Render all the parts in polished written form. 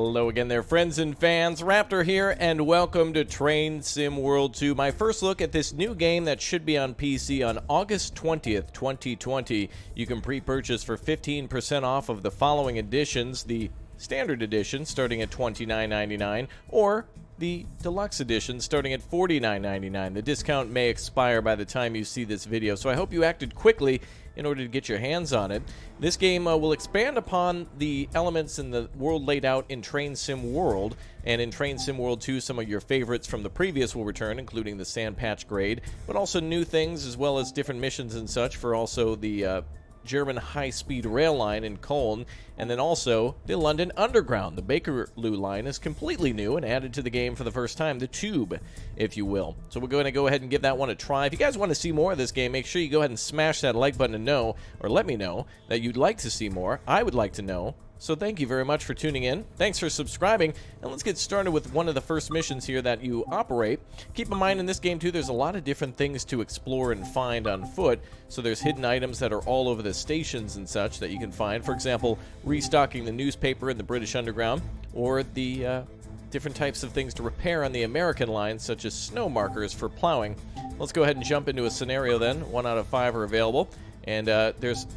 Hello again there, friends and fans. Raptor here, and welcome to Train Sim World 2. My first look at this new game that should be on PC on August 20th, 2020. You can pre-purchase for 15% off of the following editions. The Standard Edition starting at $29.99, or the Deluxe Edition starting at $49.99. The discount may expire by the time you see this video, so I hope you acted quickly in order to get your hands on it. This game will expand upon the elements in the world laid out in Train Sim World, and in Train Sim World 2, some of your favorites from the previous will return, including the Sand Patch Grade, but also new things as well as different missions and such for also the German high-speed rail line in Cologne, and then also the London Underground. The Bakerloo line is completely new and added to the game for the first time, the Tube, if you will. So we're going to go ahead and give that one a try. If you guys want to see more of this game, make sure you go ahead and smash that like button and let me know that you'd like to see more. I would like to know. So thank you very much for tuning in. Thanks for subscribing. And let's get started with one of the first missions here that you operate. Keep in mind in this game too, there's a lot of different things to explore and find on foot. So there's hidden items that are all over the stations and such that you can find. For example, restocking the newspaper in the British Underground, or the different types of things to repair on the American line, such as snow markers for plowing. Let's go ahead and jump into a scenario then. 1 out of 5 are available. And there's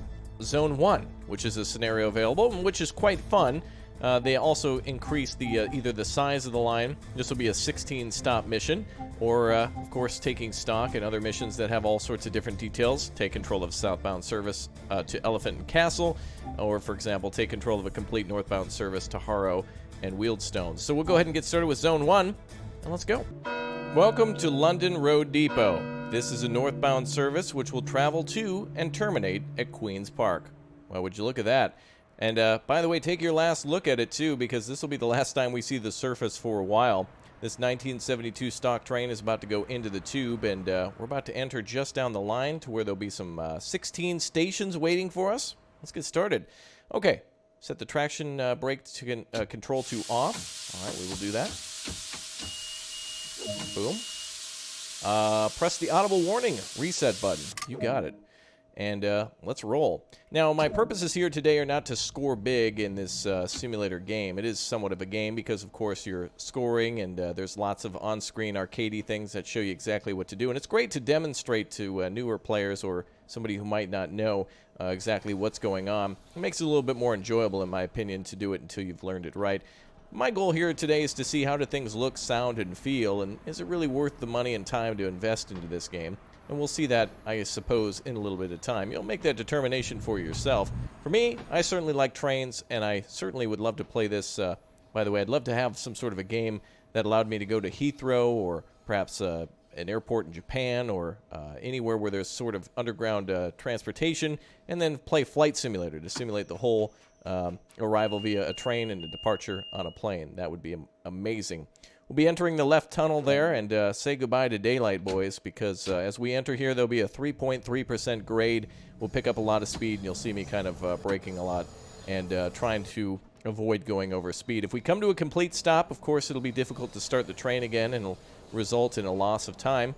Zone 1, which is a scenario available, which is quite fun. They also increase the either the size of the line. This will be a 16-stop mission, or of course taking stock in other missions that have all sorts of different details. Take control of southbound service to Elephant and Castle, or for example, take control of a complete northbound service to Harrow and Wealdstone. So we'll go ahead and get started with Zone 1, and let's go. Welcome to London Road Depot. This is a northbound service which will travel to and terminate at Queen's Park. Well, would you look at that? And by the way, take your last look at it too, because this will be the last time we see the surface for a while. This 1972 stock train is about to go into the tube, and we're about to enter just down the line to where there'll be some 16 stations waiting for us. Let's get started. Okay, set the traction brake to control to off. All right, we will do that. Boom. Press the audible warning reset button. You got it. And let's roll. Now, my purposes here today are not to score big in this simulator game. It is somewhat of a game because, of course, you're scoring, and there's lots of on-screen arcadey things that show you exactly what to do. And it's great to demonstrate to newer players or somebody who might not know exactly what's going on. It makes it a little bit more enjoyable, in my opinion, to do it until you've learned it right. My goal here today is to see how do things look, sound, and feel, and is it really worth the money and time to invest into this game? And we'll see that, I suppose, in a little bit of time. You'll make that determination for yourself. For me, I certainly like trains, and I certainly would love to play this. By the way, I'd love to have some sort of a game that allowed me to go to Heathrow, or perhaps an airport in Japan, or anywhere where there's sort of underground transportation, and then play Flight Simulator to simulate the whole arrival via a train and a departure on a plane. That would be amazing. We'll be entering the left tunnel there, and say goodbye to daylight, boys, because as we enter here, there'll be a 3.3% grade. We'll pick up a lot of speed, and you'll see me kind of braking a lot and trying to avoid going over speed. If we come to a complete stop, of course, it'll be difficult to start the train again, and it'll result in a loss of time.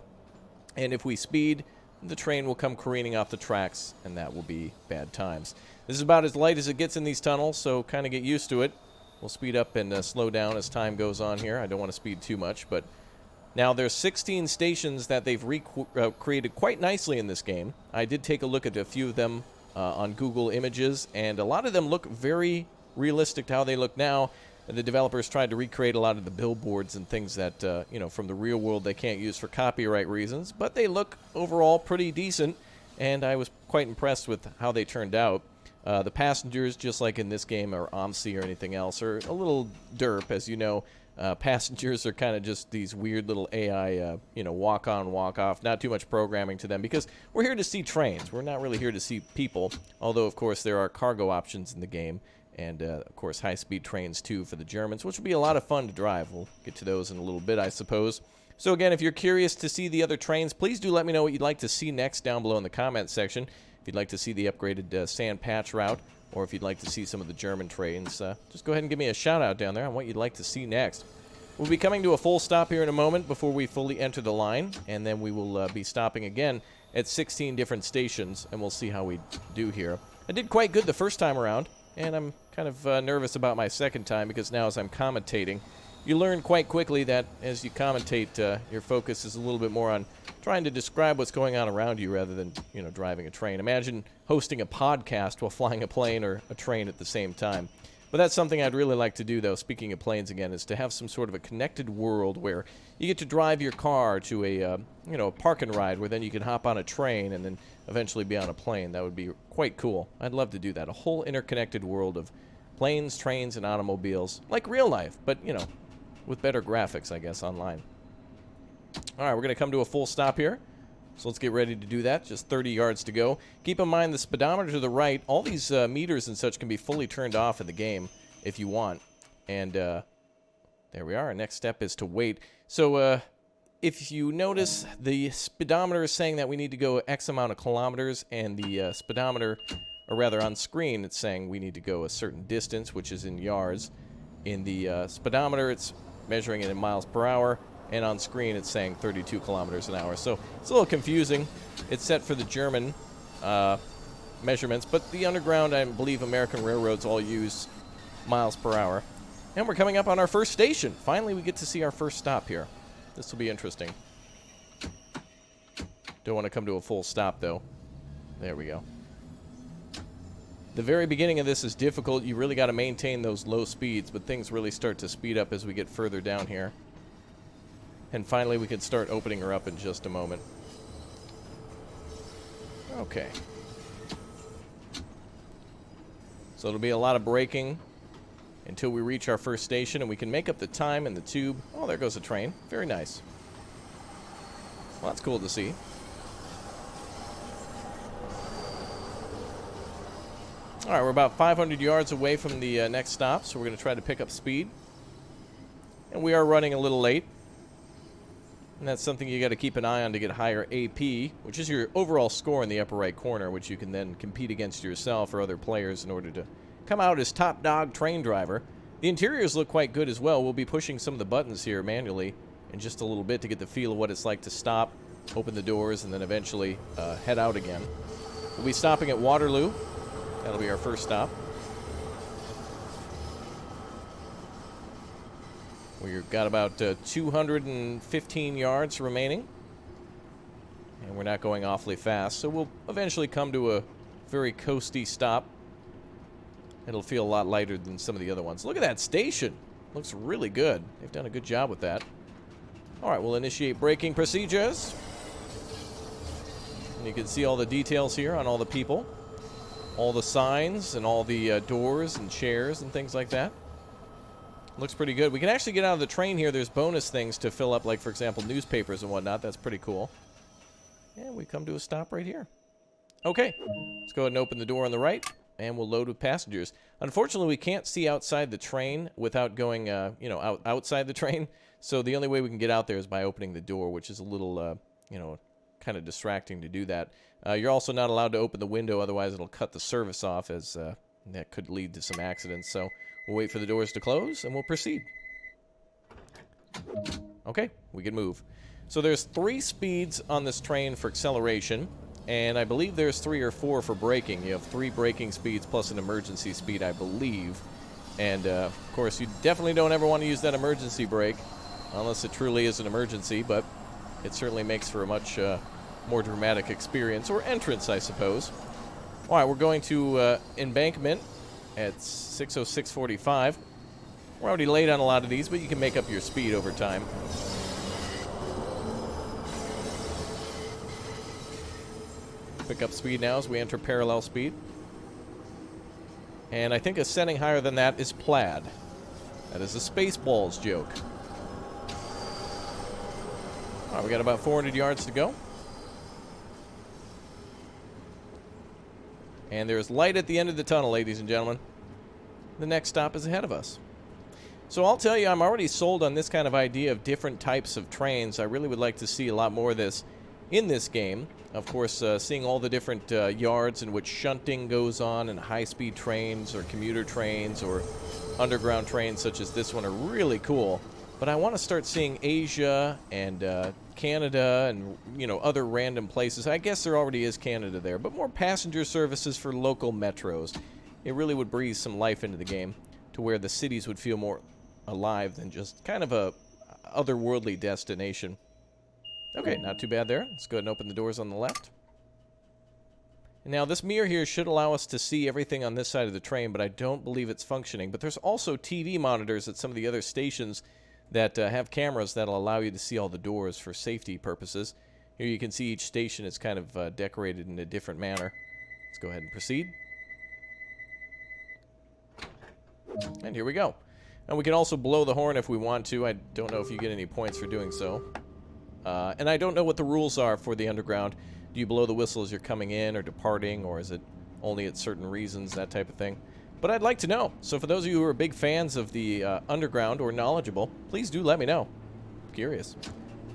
And if we speed, the train will come careening off the tracks, and that will be bad times. This is about as light as it gets in these tunnels, so kind of get used to it. We'll speed up and slow down as time goes on here. I don't want to speed too much, but now there's 16 stations that they've created quite nicely in this game. I did take a look at a few of them on Google Images, and a lot of them look very realistic to how they look now. The developers tried to recreate a lot of the billboards and things that, you know, from the real world they can't use for copyright reasons, but they look overall pretty decent, and I was quite impressed with how they turned out. The passengers, just like in this game or OMSI or anything else, are a little derp, as you know. Passengers are kind of just these weird little AI, you know, walk on, walk off. Not too much programming to them because we're here to see trains. We're not really here to see people, although, of course, there are cargo options in the game. And, of course, high-speed trains, too, for the Germans, which will be a lot of fun to drive. We'll get to those in a little bit, I suppose. So, again, if you're curious to see the other trains, please do let me know what you'd like to see next down below in the comments section. If you'd like to see the upgraded Sand Patch route, or if you'd like to see some of the German trains, just go ahead and give me a shout-out down there on what you'd like to see next. We'll be coming to a full stop here in a moment before we fully enter the line, and then we will be stopping again at 16 different stations, and we'll see how we do here. I did quite good the first time around. And I'm kind of nervous about my second time because now as I'm commentating, you learn quite quickly that as you commentate, your focus is a little bit more on trying to describe what's going on around you rather than, you know, driving a train. Imagine hosting a podcast while flying a plane or a train at the same time. But that's something I'd really like to do, though, speaking of planes again, is to have some sort of a connected world where you get to drive your car to a, you know, a park and ride where then you can hop on a train and then eventually be on a plane. That would be quite cool. I'd love to do that. A whole interconnected world of planes, trains, and automobiles. Like real life, but, you know, with better graphics, I guess, online. All right, we're going to come to a full stop here. So let's get ready to do that. Just 30 yards to go. Keep in mind the speedometer to the right, all these meters and such can be fully turned off in the game if you want. And there we are. Our next step is to wait. So if you notice, the speedometer is saying that we need to go X amount of kilometers, and the speedometer, or rather on screen, it's saying we need to go a certain distance, which is in yards. In the speedometer, it's measuring it in miles per hour. And on screen, it's saying 32 kilometers an hour. So it's a little confusing. It's set for the German measurements, but the underground, I believe American railroads all use miles per hour. And we're coming up on our first station. Finally, we get to see our first stop here. This will be interesting. Don't want to come to a full stop, though. There we go. The very beginning of this is difficult. You really got to maintain those low speeds, but things really start to speed up as we get further down here. And finally, we can start opening her up in just a moment. Okay. So it'll be a lot of braking until we reach our first station, and we can make up the time in the tube. Oh, there goes a train. Very nice. Well, that's cool to see. All right, we're about 500 yards away from the next stop, so we're going to try to pick up speed. And we are running a little late. And that's something you got to keep an eye on to get higher AP, which is your overall score in the upper right corner, which you can then compete against yourself or other players in order to come out as top dog train driver. The interiors look quite good as well. We'll be pushing some of the buttons here manually in just a little bit to get the feel of what it's like to stop, open the doors, and then eventually head out again. We'll be stopping at Waterloo. That'll be our first stop. We've got about 215 yards remaining. And we're not going awfully fast, so we'll eventually come to a very coasty stop. It'll feel a lot lighter than some of the other ones. Look at that station. Looks really good. They've done a good job with that. All right, we'll initiate braking procedures. And you can see all the details here on all the people. All the signs and all the doors and chairs and things like that. Looks pretty good. We can actually get out of the train here. There's bonus things to fill up, like, for example, newspapers and whatnot. That's pretty cool. And we come to a stop right here. Okay, let's go ahead and open the door on the right, and we'll load with passengers. Unfortunately, we can't see outside the train without going, you know, outside the train. So the only way we can get out there is by opening the door, which is a little, you know, kind of distracting to do that. You're also not allowed to open the window, otherwise it'll cut the service off, as that could lead to some accidents. So we'll wait for the doors to close, and we'll proceed. Okay, we can move. So there's 3 speeds on this train for acceleration, and I believe there's 3 or 4 for braking. You have 3 braking speeds plus an emergency speed, I believe. And, of course, you definitely don't ever want to use that emergency brake, unless it truly is an emergency, but it certainly makes for a much more dramatic experience, or entrance, I suppose. All right, we're going to Embankment at 6:06:45. We're already late on a lot of these, but you can make up your speed over time. Pick up speed now as we enter parallel speed. And I think a setting higher than that is plaid. That is a Spaceballs joke. All right, we got about 400 yards to go. And there's light at the end of the tunnel, ladies and gentlemen. The next stop is ahead of us. So I'll tell you, I'm already sold on this kind of idea of different types of trains. I really would like to see a lot more of this in this game. Of course, seeing all the different yards in which shunting goes on, and high-speed trains or commuter trains or underground trains such as this one are really cool. But I want to start seeing Asia and Canada and, you know, other random places. I guess there already is Canada there, but more passenger services for local metros. it really would breathe some life into the game to where the cities would feel more alive than just kind of a otherworldly destination. Okay, not too bad there. Let's go ahead and open the doors on the left. And now this mirror here should allow us to see everything on this side of the train, but I don't believe it's functioning. But there's also TV monitors at some of the other stations that have cameras that'll allow you to see all the doors for safety purposes. Here you can see each station is kind of decorated in a different manner. Let's go ahead and proceed. And here we go. And we can also blow the horn if we want to. I don't know if you get any points for doing so. And I don't know what the rules are for the underground. Do you blow the whistle as you're coming in or departing, or is it only at certain reasons, that type of thing? But I'd like to know. So for those of you who are big fans of the underground or knowledgeable, please do let me know. I'm curious.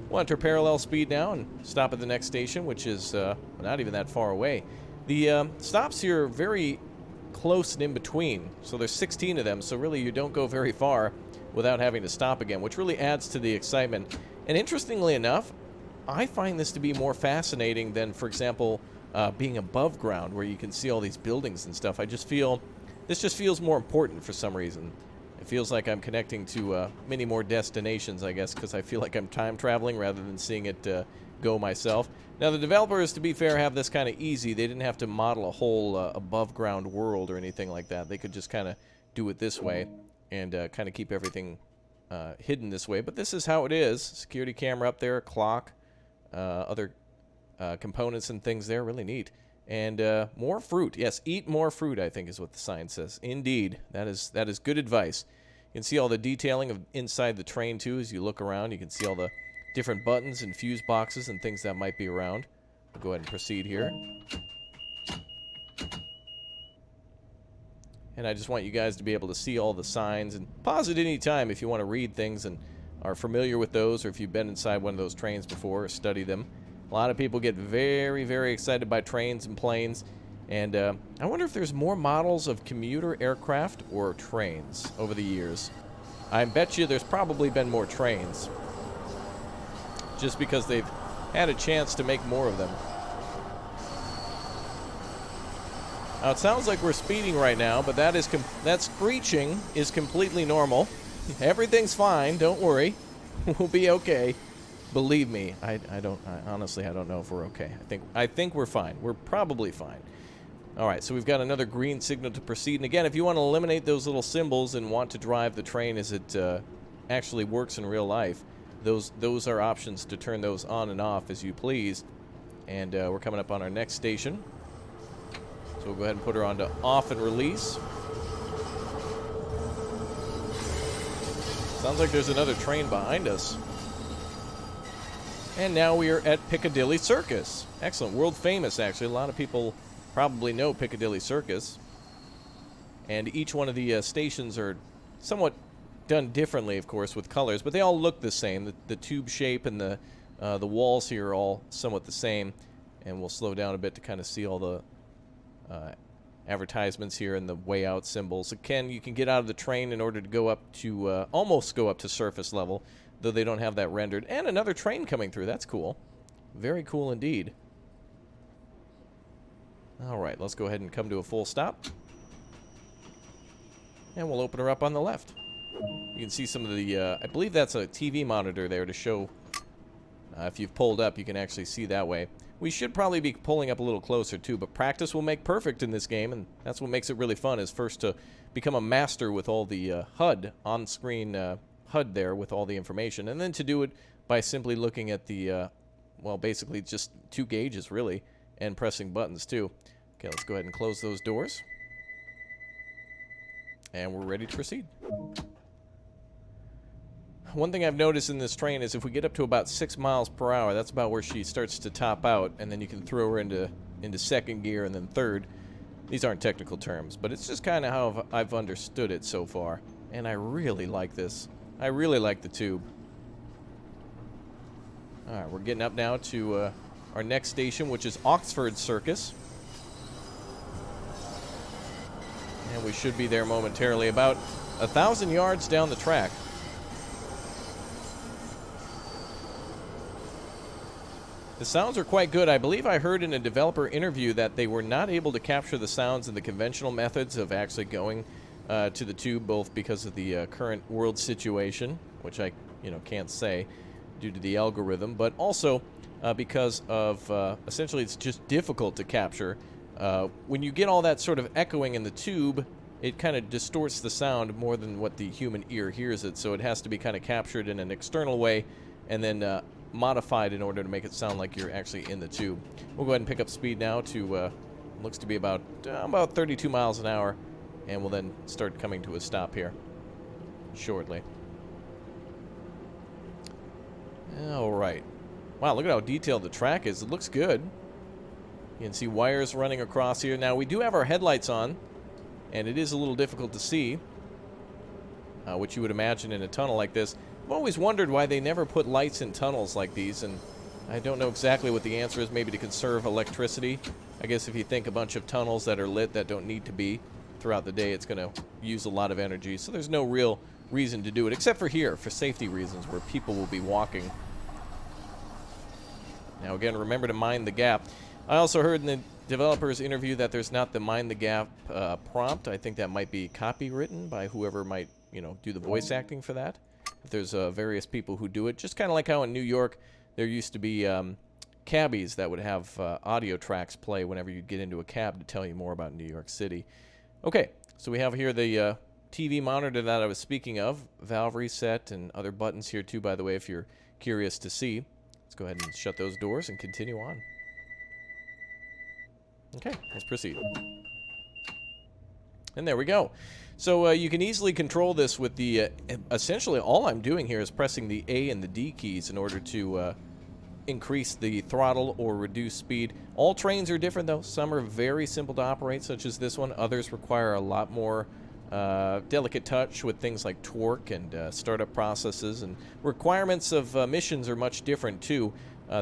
We'll enter parallel speed now and stop at the next station, which is not even that far away. The stops here are very close and in between, so there's 16 of them, so really you don't go very far without having to stop again, which really adds to the excitement. And interestingly enough, I find this to be more fascinating than, for example, being above ground where you can see all these buildings and stuff. I just feel this just feels more important for some reason. It feels like I'm connecting to many more destinations, I guess, because I feel like I'm time traveling rather than seeing it go myself. Now, the developers, to be fair, have this kind of easy. They didn't have to model a whole above-ground world or anything like that. They could just kind of do it this way and kind of keep everything hidden this way. But this is how it is. Security camera up there, clock, other components and things there. Really neat. And more fruit. Yes, eat more fruit, I think is what the sign says. Indeed. That is good advice. You can see all the detailing of inside the train, too, as you look around. You can see all the different buttons and fuse boxes and things that might be around. We'll go ahead and proceed here. And I just want you guys to be able to see all the signs and pause at any time if you want to read things and are familiar with those, or if you've been inside one of those trains before or study them. A lot of people get very, very excited by trains and planes. And I wonder if there's more models of commuter aircraft or trains over the years. I bet you there's probably been more trains, just because they've had a chance to make more of them. Now, it sounds like we're speeding right now, but that screeching is completely normal. Everything's fine, don't worry. We'll be okay. Believe me, honestly, I don't know if we're okay. I think we're fine. We're probably fine. All right, so we've got another green signal to proceed. And again, if you want to eliminate those little symbols and want to drive the train as it actually works in real life, those are options to turn those on and off as you please. And we're coming up on our next station. So we'll go ahead and put her on to off and release. Sounds like there's another train behind us. And now we are at Piccadilly Circus. Excellent. World famous, actually. A lot of people probably know Piccadilly Circus. And each one of the stations are somewhat done differently, of course, with colors, but they all look the same. The tube shape and the walls here are all somewhat the same. And we'll slow down a bit to kind of see all the advertisements here and the way out symbols. Again, you can get out of the train in order to go up to almost go up to surface level, though they don't have that rendered. And another train coming through. That's cool. Very cool indeed. All right, let's go ahead and come to a full stop. And we'll open her up on the left. You can see some of the, I believe that's a TV monitor there to show, if you've pulled up, you can actually see that way. We should probably be pulling up a little closer too, but practice will make perfect in this game, and that's what makes it really fun, is first to become a master with all the HUD, on-screen HUD there with all the information, and then to do it by simply looking at the, well, basically just 2 gauges, really, and pressing buttons too. Okay, let's go ahead and close those doors. And we're ready to proceed. One thing I've noticed in this train is if we get up to about 6 miles per hour, that's about where she starts to top out, and then you can throw her into second gear and then third. These aren't technical terms, but it's just kind of how I've understood it so far. And I really like this. I really like the tube. Alright, we're getting up now to our next station, which is Oxford Circus. And we should be there momentarily, about 1,000 yards down the track. The sounds are quite good. I believe I heard in a developer interview that they were not able to capture the sounds in the conventional methods of actually going to the tube, both because of the current world situation, which I can't say due to the algorithm, but also because of essentially it's just difficult to capture. When you get all that sort of echoing in the tube, it kind of distorts the sound more than what the human ear hears it, so it has to be kind of captured in an external way and then modified in order to make it sound like you're actually in the tube. We'll go ahead and pick up speed now to looks to be about 32 miles an hour, and we'll then start coming to a stop here shortly. All right. Wow, look at how detailed the track is. It looks good. You can see wires running across here. Now, we do have our headlights on, and it is a little difficult to see, which you would imagine in a tunnel like this. I've always wondered why they never put lights in tunnels like these, and I don't know exactly what the answer is. Maybe to conserve electricity. I guess if you think a bunch of tunnels that are lit that don't need to be throughout the day, it's going to use a lot of energy. So there's no real reason to do it, except for here, for safety reasons, where people will be walking. Now, again, remember to mind the gap. I also heard in the developer's interview that there's not the mind the gap prompt. I think that might be copywritten by whoever might, do the voice acting for that. If there's various people who do it, just kind of like how in New York there used to be cabbies that would have audio tracks play whenever you'd get into a cab to tell you more about New York City. Okay, so we have here the TV monitor that I was speaking of, valve reset, and other buttons here too, by the way, if you're curious to see. Let's go ahead and shut those doors and continue on. Okay, let's proceed. And there we go. So you can easily control this with the, essentially all I'm doing here is pressing the A and the D keys in order to increase the throttle or reduce speed. All trains are different though. Some are very simple to operate, such as this one. Others require a lot more delicate touch with things like torque and startup processes, and requirements of missions are much different too.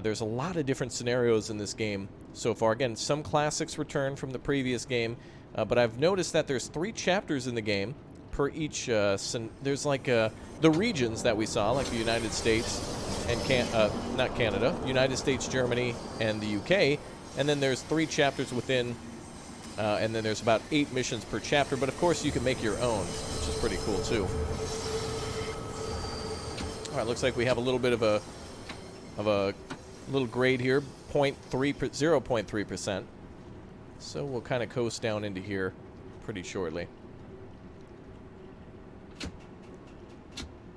There's a lot of different scenarios in this game so far. Again, some classics return from the previous game, but I've noticed that there's 3 chapters in the game per each. There's like the regions that we saw, like the United States and not Canada, United States, Germany, and the UK, and then there's 3 chapters within. And then there's about 8 missions per chapter, but of course you can make your own, which is pretty cool too. All right, looks like we have a little bit of a little grade here, 0.3%. So we'll kind of coast down into here pretty shortly.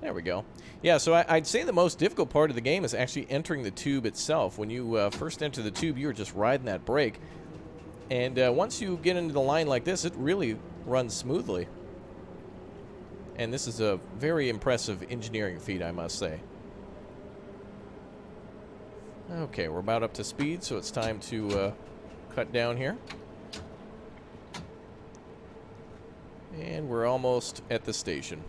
There we go. Yeah, so I'd say the most difficult part of the game is actually entering the tube itself. When you first enter the tube, you're just riding that brake. And once you get into the line like this, it really runs smoothly. And this is a very impressive engineering feat, I must say. Okay, we're about up to speed, so it's time to cut down here. And we're almost at the station.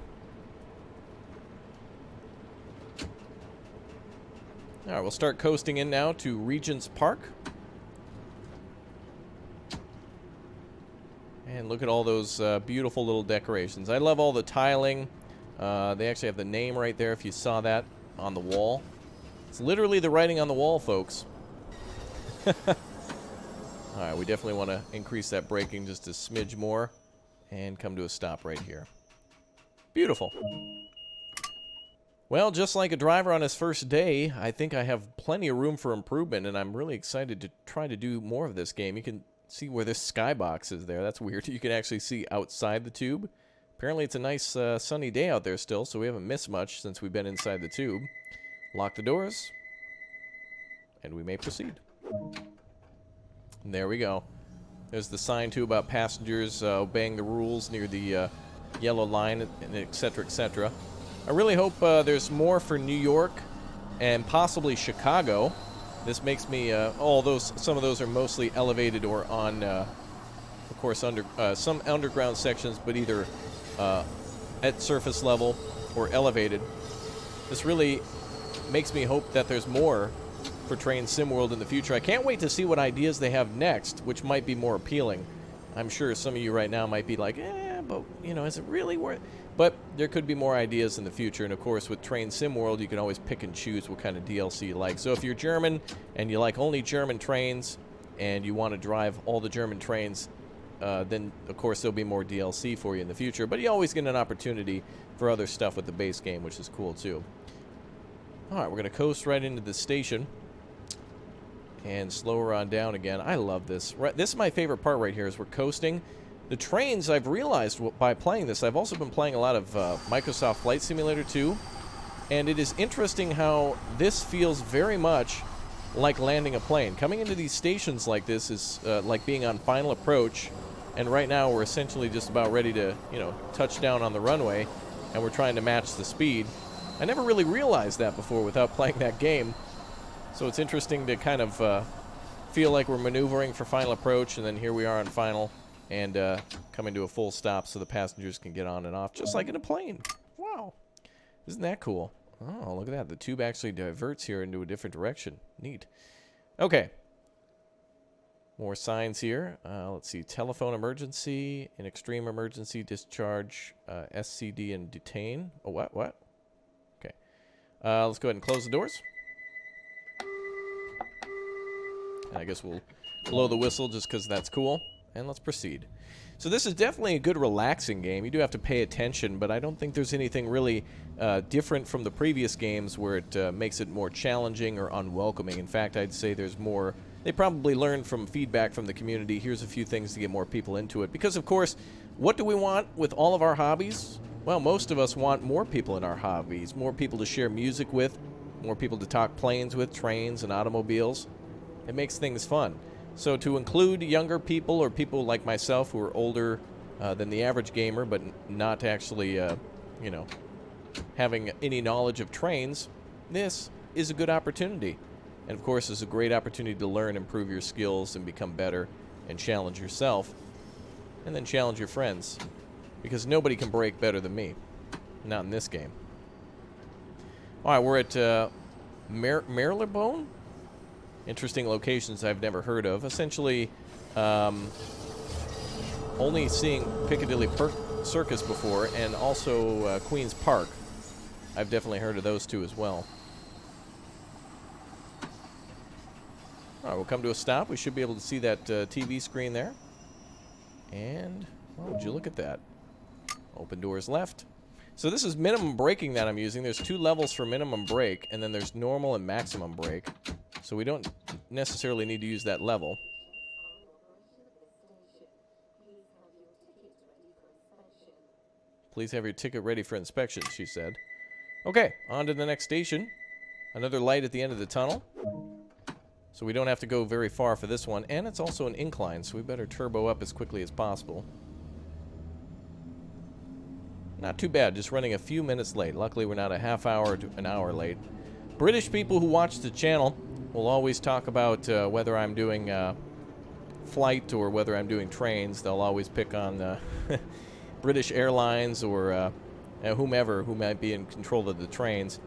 All right, we'll start coasting in now to Regent's Park. And look at all those beautiful little decorations. I love all the tiling. They actually have the name right there if you saw that on the wall. It's literally the writing on the wall, folks. Alright, we definitely want to increase that braking just a smidge more and come to a stop right here. Beautiful. Well, just like a driver on his first day, I think I have plenty of room for improvement, and I'm really excited to try to do more of this game. You can see where this skybox is there. That's weird. You can actually see outside the tube. Apparently it's a nice sunny day out there still, so we haven't missed much since we've been inside the tube. Lock the doors, and we may proceed. And there we go. There's the sign, too, about passengers obeying the rules near the yellow line, and et cetera, et cetera. I really hope there's more for New York and possibly Chicago. This makes me, some of those are mostly elevated or on, of course, some underground sections, but either at surface level or elevated. This really makes me hope that there's more for Train Sim World in the future. I can't wait to see what ideas they have next, which might be more appealing. I'm sure some of you right now might be like, but, is it really worth... But there could be more ideas in the future, and of course with Train Sim World you can always pick and choose what kind of DLC you like. So if you're German and you like only German trains and you want to drive all the German trains, then of course there'll be more DLC for you in the future. But you always get an opportunity for other stuff with the base game, which is cool too. Alright, we're going to coast right into the station and slow her on down again. I love this. This is my favorite part right here, is we're coasting. The trains, I've realized by playing this, I've also been playing a lot of Microsoft Flight Simulator 2, and it is interesting how this feels very much like landing a plane. Coming into these stations like this is like being on final approach, and right now we're essentially just about ready to, you know, touch down on the runway, and we're trying to match the speed. I never really realized that before without playing that game, so it's interesting to kind of feel like we're maneuvering for final approach, and then here we are on final, and coming to a full stop so the passengers can get on and off, just like in a plane. Wow. Isn't that cool? Oh, look at that. The tube actually diverts here into a different direction. Neat. Okay. More signs here. Let's see. Telephone emergency, in extreme emergency, discharge, SCD and detain. Oh, what? What? Okay. Let's go ahead and close the doors. And I guess we'll blow the whistle just because that's cool. And let's proceed. So this is definitely a good relaxing game. You do have to pay attention, but I don't think there's anything really different from the previous games where it makes it more challenging or unwelcoming. In fact, I'd say there's more. They probably learned from feedback from the community. Here's a few things to get more people into it. Because, of course, what do we want with all of our hobbies? Well, most of us want more people in our hobbies, more people to share music with, more people to talk planes with, trains and automobiles. It makes things fun. So to include younger people or people like myself who are older than the average gamer but not actually, you know, having any knowledge of trains, this is a good opportunity. And of course, it's a great opportunity to learn, improve your skills, and become better, and challenge yourself, and then challenge your friends. Because nobody can brake better than me. Not in this game. Alright, we're at Marylebone? Interesting locations I've never heard of. Essentially, only seeing Piccadilly Circus before, and also Queen's Park. I've definitely heard of those two as well. Alright, we'll come to a stop. We should be able to see that TV screen there. And, oh, would you look at that? Open doors left. So this is minimum braking that I'm using. There's 2 levels for minimum brake, and then there's normal and maximum brake. So we don't necessarily need to use that level. Please have your ticket ready for inspection, she said. Okay, on to the next station. Another light at the end of the tunnel. So we don't have to go very far for this one. And it's also an incline, so we better turbo up as quickly as possible. Not too bad, just running a few minutes late. Luckily, we're not a half hour to an hour late. British people who watch the channel will always talk about whether I'm doing flight or whether I'm doing trains. They'll always pick on British Airlines or whomever who might be in control of the trains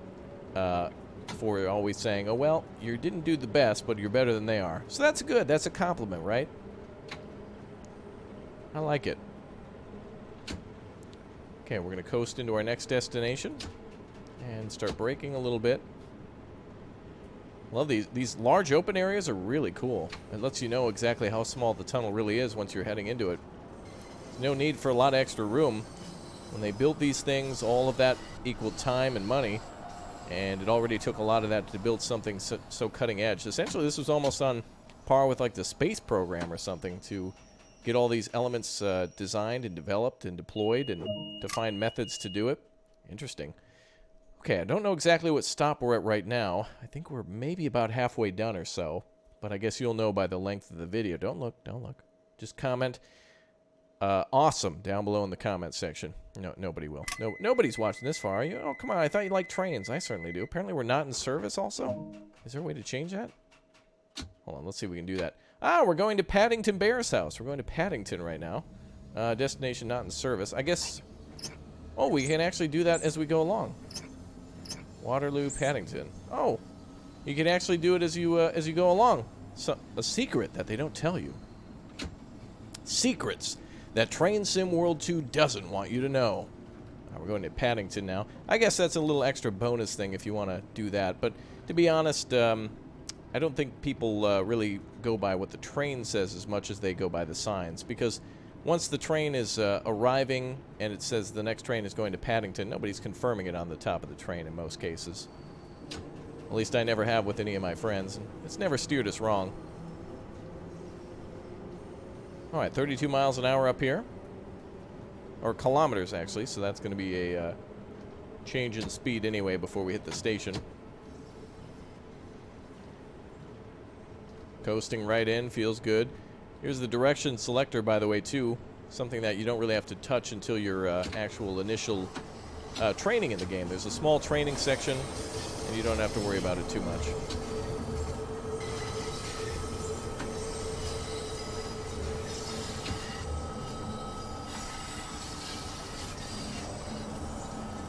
for always saying, oh, well, you didn't do the best, but you're better than they are. So that's good. That's a compliment, right? I like it. Okay, we're going to coast into our next destination and start braking a little bit. Love these. These large open areas are really cool. It lets you know exactly how small the tunnel really is once you're heading into it. There's no need for a lot of extra room. When they built these things, all of that equaled time and money, and it already took a lot of that to build something so cutting edge. Essentially, this was almost on par with like the space program or something to get all these elements designed and developed and deployed and to find methods to do it. Interesting. Okay, I don't know exactly what stop we're at right now. I think we're maybe about halfway done or so, but I guess you'll know by the length of the video. Don't look, don't look. Just comment awesome down below in the comment section. No, nobody will. No, nobody's watching this far, are you? Oh, come on, I thought you liked trains. I certainly do. Apparently we're not in service also. Is there a way to change that? Hold on, let's see if we can do that. Ah, we're going to Paddington Bear's house. We're going to Paddington right now. Destination not in service. I guess... Oh, we can actually do that as we go along. Waterloo, Paddington. Oh, you can actually do it as you go along. So, a secret that they don't tell you. Secrets that Train Sim World 2 doesn't want you to know. We're going to Paddington now. I guess that's a little extra bonus thing if you want to do that. But to be honest, I don't think people really go by what the train says as much as they go by the signs. Because once the train is arriving and it says the next train is going to Paddington, nobody's confirming it on the top of the train in most cases. At least I never have with any of my friends. It's never steered us wrong. Alright, 32 miles an hour up here. Or kilometers, actually, so that's going to be a change in speed anyway before we hit the station. Coasting right in, feels good. Here's the direction selector, by the way, too. Something that you don't really have to touch until your actual initial training in the game. There's a small training section, and you don't have to worry about it too much.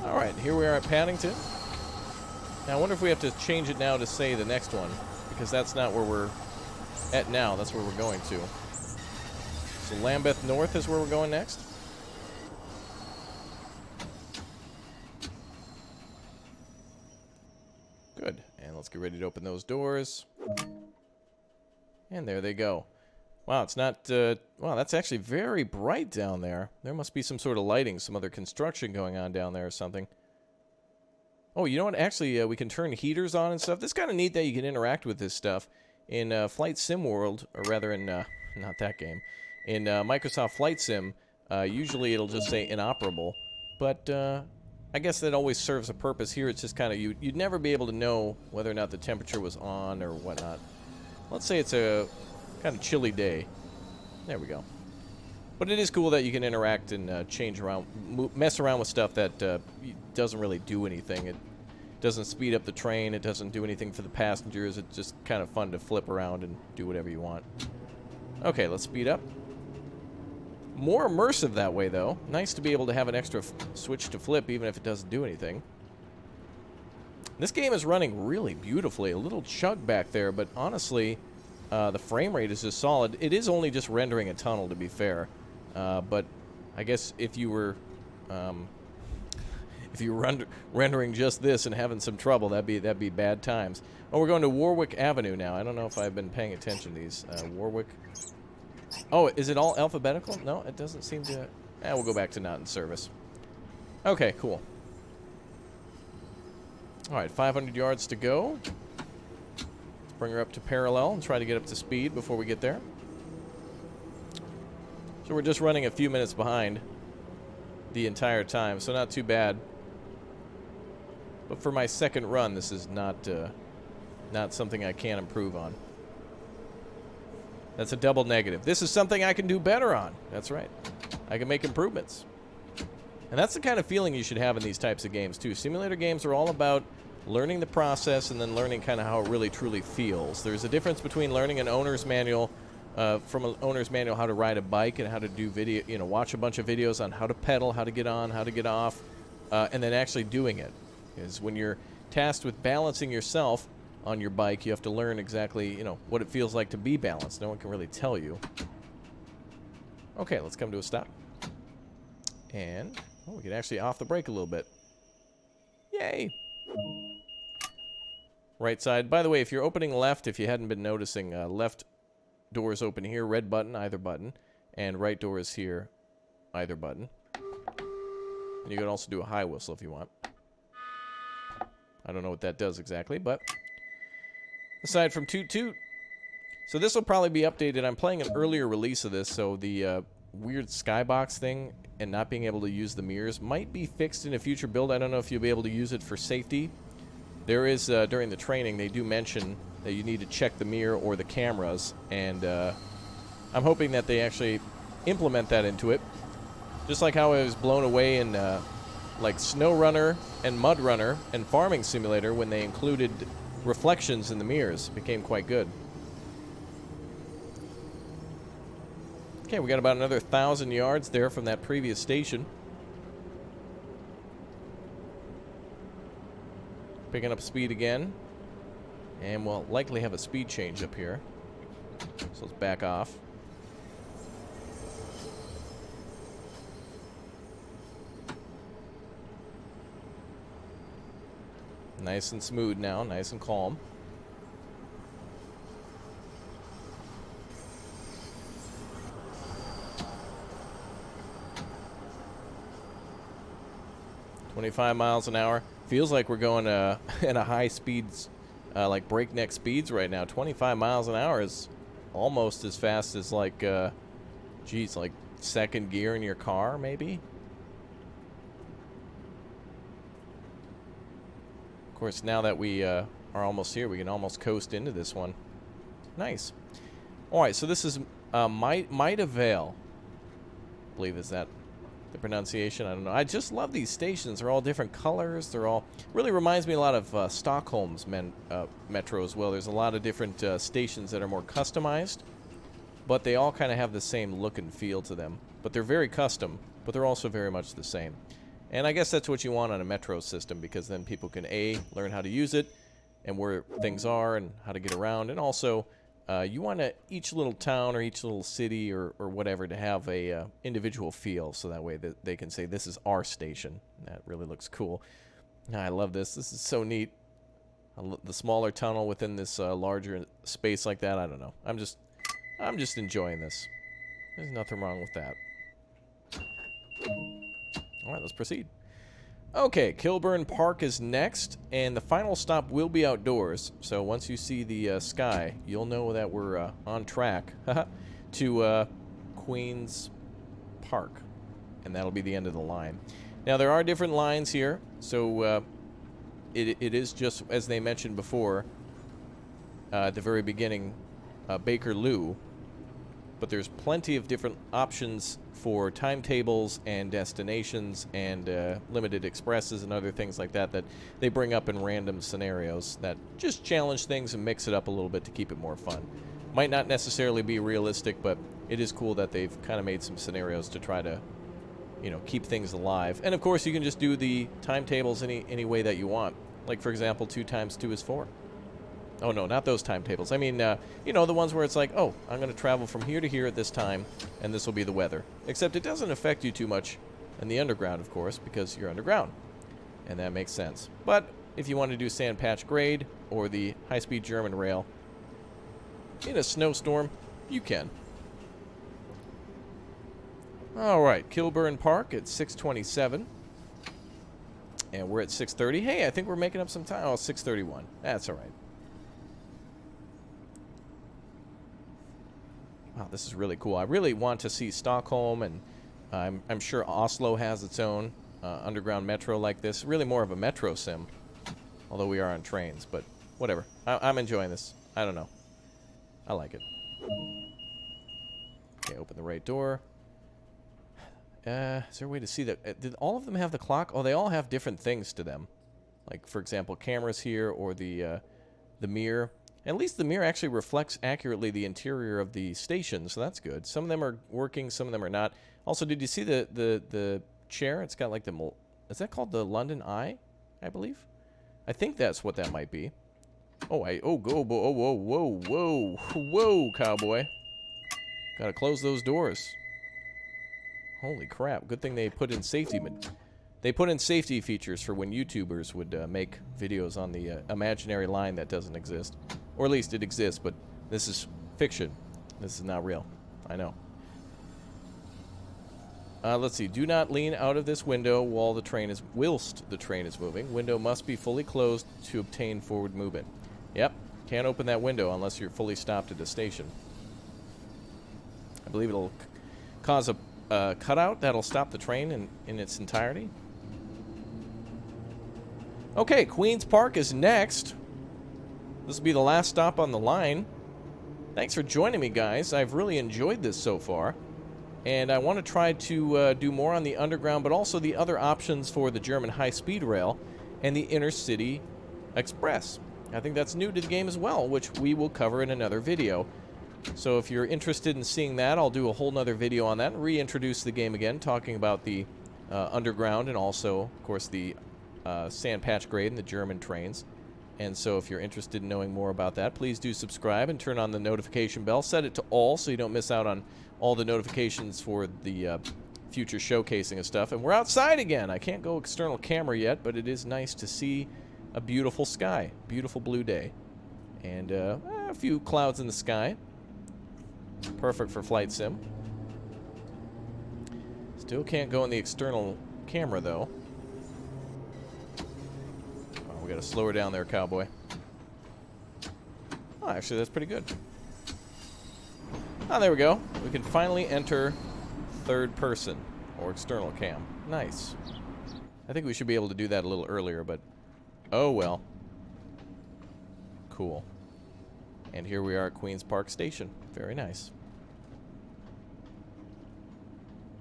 Alright, here we are at Paddington. Now I wonder if we have to change it now to say the next one, because that's not where we're at now, that's where we're going to. So Lambeth North is where we're going next. Good, and let's get ready to open those doors. And there they go. Wow, it's not, wow, that's actually very bright down there. There must be some sort of lighting, some other construction going on down there or something. Oh, you know what? Actually, we can turn heaters on and stuff. This is kind of neat that you can interact with this stuff. In Flight Sim World, or rather in, not that game, in Microsoft Flight Sim, usually it'll just say inoperable. But, I guess that always serves a purpose. Here it's just kind of, you'd never be able to know whether or not the temperature was on or whatnot. Let's say it's a kind of chilly day. There we go. But it is cool that you can interact and change around, mess around with stuff that doesn't really do anything. It doesn't speed up the train. It doesn't do anything for the passengers. It's just kind of fun to flip around and do whatever you want. Okay, let's speed up. More immersive that way, though. Nice to be able to have an extra switch to flip, even if it doesn't do anything. This game is running really beautifully. A little chug back there, but honestly, the frame rate is just solid. It is only just rendering a tunnel, to be fair. But I guess if you were rendering just this and having some trouble, that'd be bad times. Oh, we're going to Warwick Avenue now. I don't know if I've been paying attention to these. Warwick. Oh, is it all alphabetical? No, it doesn't seem to. We'll go back to not in service. Okay, cool. All right, 500 yards to go. Let's bring her up to parallel and try to get up to speed before we get there. So we're just running a few minutes behind the entire time, so not too bad. But for my second run, this is not something I can improve on. That's a double negative. This is something I can do better on. That's right. I can make improvements. And that's the kind of feeling you should have in these types of games, too. Simulator games are all about learning the process and then learning kind of how it really truly feels. There's a difference between learning an owner's manual, from an owner's manual, how to ride a bike and how to do video, watch a bunch of videos on how to pedal, how to get on, how to get off, and then actually doing it. Because when you're tasked with balancing yourself on your bike, you have to learn exactly, what it feels like to be balanced. No one can really tell you. Okay, let's come to a stop. And we can actually off the brake a little bit. Yay! Right side. By the way, if you're opening left, if you hadn't been noticing, left door is open here, red button, either button, and right door is here, either button. And you can also do a high whistle if you want. I don't know what that does exactly, but aside from toot toot. So this will probably be updated. I'm playing an earlier release of this, so the weird skybox thing and not being able to use the mirrors might be fixed in a future build. I don't know if you'll be able to use it for safety. There is, during the training, they do mention that you need to check the mirror or the cameras, and I'm hoping that they actually implement that into it. Just like how I was blown away in like Snow Runner and Mud Runner and Farming Simulator when they included reflections in the mirrors. It became quite good. Okay, we got about another 1,000 yards there from that previous station. Picking up speed again. And we'll likely have a speed change up here. So let's back off. nice and smooth now, nice and calm. "25 miles an hour. Feels like we're going in a high speeds, like breakneck speeds right now. 25 miles an hour is almost as fast as like, geez, like second gear in your car, maybe? Of course, now that we are almost here, we can almost coast into this one. Nice. All right, so this is Maida Vale. I believe is that the pronunciation. I don't know. I just love these stations. They're all different colors. They're all really reminds me a lot of Stockholm's metro as well. There's a lot of different stations that are more customized, but they all kind of have the same look and feel to them. But they're very custom, but they're also very much the same. And I guess that's what you want on a metro system, because then people can learn how to use it and where things are and how to get around, and also you want each little town or each little city or whatever to have a individual feel, so that way they can say, this is our station. That really looks cool. I love this. This is so neat. The smaller tunnel within this larger space like that, I don't know. I'm just enjoying this. There's nothing wrong with that. All right, let's proceed. Okay, Kilburn Park is next, and the final stop will be outdoors. So once you see the sky, you'll know that we're on track to Queen's Park, and that'll be the end of the line. Now, there are different lines here, so it is just, as they mentioned before, at the very beginning, Bakerloo, but there's plenty of different options for timetables and destinations and limited expresses and other things like that that they bring up in random scenarios that just challenge things and mix it up a little bit to keep it more fun. Might not necessarily be realistic, but it is cool that they've kind of made some scenarios to try to, you know, keep things alive. And of course, you can just do the timetables any way that you want. Like, for example, 2 times 2 is 4. Oh, no, not those timetables. I mean, you know, the ones where it's like, oh, I'm going to travel from here to here at this time, and this will be the weather. Except it doesn't affect you too much in the underground, of course, because you're underground. And that makes sense. But if you want to do sand patch grade or the high-speed German rail in a snowstorm, you can. All right, Kilburn Park at 6:27. And we're at 6:30. Hey, I think we're making up some time. Oh, 6:31. That's all right. Wow, this is really cool. I really want to see Stockholm, and I'm sure Oslo has its own underground metro like this. Really more of a metro sim, although we are on trains, but whatever. I'm enjoying this. I don't know. I like it. Okay, open the right door. Is there a way to see that? Did all of them have the clock? Oh, they all have different things to them. Like, for example, cameras here, or the mirror. At least the mirror actually reflects accurately the interior of the station, so that's good. Some of them are working, some of them are not. Also, did you see the chair? It's got like the... Is that called the London Eye, I believe? I think that's what that might be. Whoa, cowboy. Gotta close those doors. Holy crap, good thing they put in safety... They put in safety features for when YouTubers would make videos on the imaginary line that doesn't exist. Or at least it exists, but this is fiction. This is not real. I know. Let's see. Do not lean out of this window whilst the train is moving. Window must be fully closed to obtain forward movement. Yep. Can't open that window unless you're fully stopped at a station. I believe it'll cause a cutout that'll stop the train in its entirety. Okay, Queen's Park is next. This will be the last stop on the line. Thanks for joining me, guys. I've really enjoyed this so far. And I want to try to do more on the underground, but also the other options for the German high-speed rail and the intercity express. I think that's new to the game as well, which we will cover in another video. So if you're interested in seeing that, I'll do a whole nother video on that and reintroduce the game again, talking about the underground and also, of course, the sand patch grade and the German trains. And so if you're interested in knowing more about that, please do subscribe and turn on the notification bell. Set it to all so you don't miss out on all the notifications for the future showcasing of stuff. And we're outside again. I can't go external camera yet, but it is nice to see a beautiful sky. Beautiful blue day. And a few clouds in the sky. Perfect for flight sim. Still can't go in the external camera, though. Oh, we gotta slow her down there, cowboy. Oh, actually, that's pretty good. Oh, there we go. We can finally enter third person, or external cam. Nice. I think we should be able to do that a little earlier, but... oh, well. Cool. And here we are at Queen's Park Station. Very nice.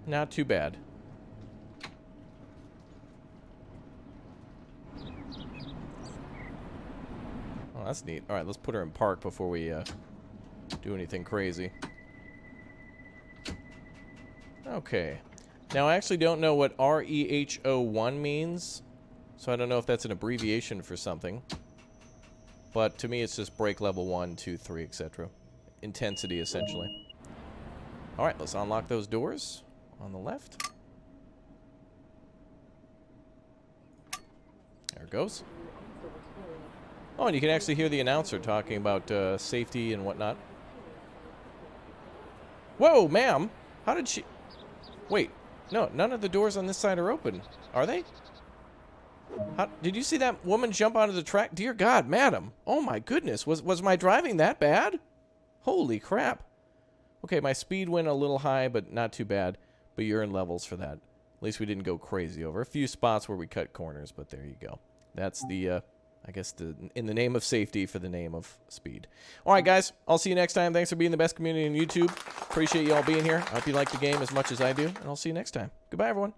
Not too bad. Oh, that's neat. Alright, let's put her in park before we do anything crazy. Okay. Now, I actually don't know what REHO1 means, so I don't know if that's an abbreviation for something. But to me, it's just brake level 1, 2, 3, etc. Intensity, essentially. Alright, let's unlock those doors on the left. There it goes. Oh, and you can actually hear the announcer talking about safety and whatnot. Whoa, ma'am! How did she... wait, no, none of the doors on this side are open. Are they? How... did you see that woman jump onto the track? Dear God, madam. Oh my goodness, was my driving that bad? Holy crap. Okay, my speed went a little high, but not too bad. But you're in levels for that. At least we didn't go crazy over. A few spots where we cut corners, but there you go. That's the... I guess in the name of safety for the name of speed. All right, guys. I'll see you next time. Thanks for being the best community on YouTube. Appreciate you all being here. I hope you like the game as much as I do, and I'll see you next time. Goodbye, everyone.